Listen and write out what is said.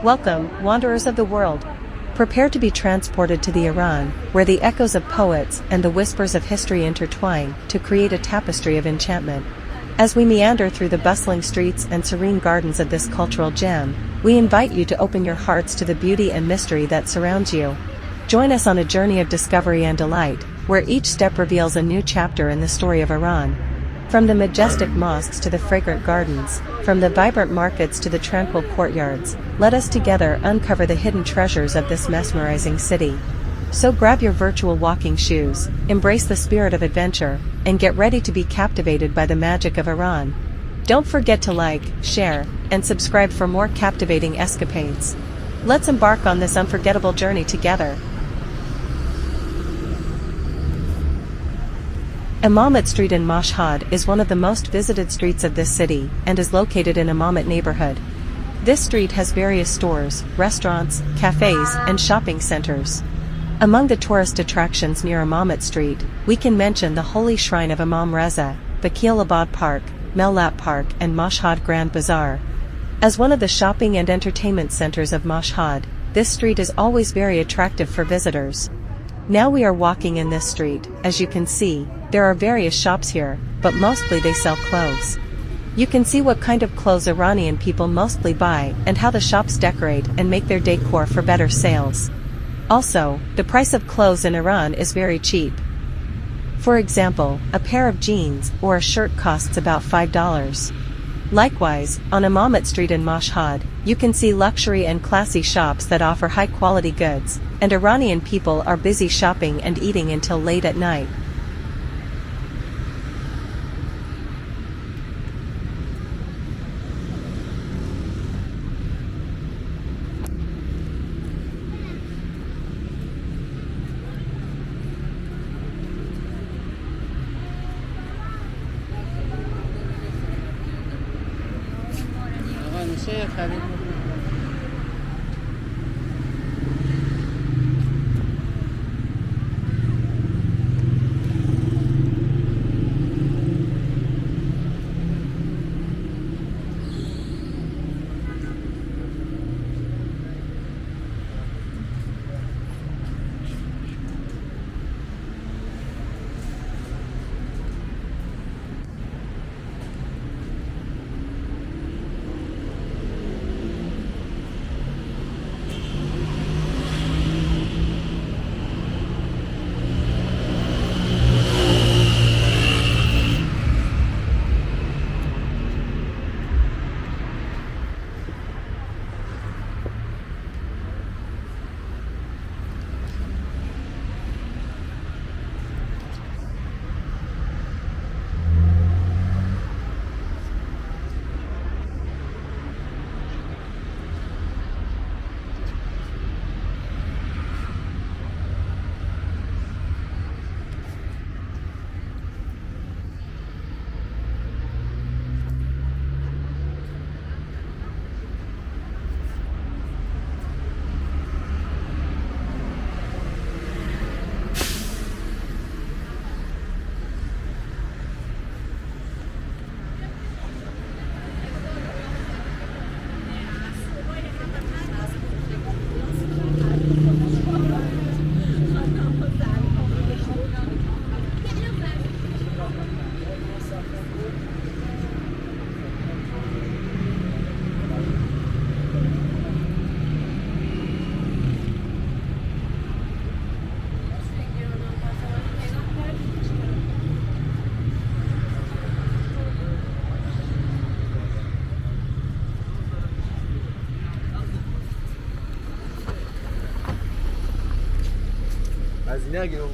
Welcome, wanderers of the world. Prepare to be transported to the Iran, where the echoes of poets and the whispers of history intertwine to create a tapestry of enchantment. As we meander through the bustling streets and serene gardens of this cultural gem, we invite you to open your hearts to the beauty and mystery that surrounds you. Join us on a journey of discovery and delight, where each step reveals a new chapter in the story of Iran. From the majestic mosques to the fragrant gardens, from the vibrant markets to the tranquil courtyards, let us together uncover the hidden treasures of this mesmerizing city. So grab your virtual walking shoes, embrace the spirit of adventure, and get ready to be captivated by the magic of Iran. Don't forget to like, share, and subscribe for more captivating escapades. Let's embark on this unforgettable journey together. Emammat Street in Mashhad is one of the most visited streets of this city and is located in Emamat neighborhood. This street has various stores, restaurants, cafes, and shopping centers. Among the tourist attractions near Emammat Street, we can mention the holy shrine of Imam Reza, Bakilabad Park, Mellat Park, and Mashhad Grand Bazaar. As one of the shopping and entertainment centers of Mashhad, this street is always very attractive for visitors. Now we are walking in this street. As you can see, there are various shops here, but mostly they sell clothes. You can see what kind of clothes Iranian people mostly buy and how the shops decorate and make their decor for better sales. Also, the price of clothes in Iran is very cheap. For example, a pair of jeans or a shirt costs about $5. Likewise, on Emammat Street in Mashhad, you can see luxury and classy shops that offer high-quality goods, and Iranian people are busy shopping and eating until late at night. نگیرم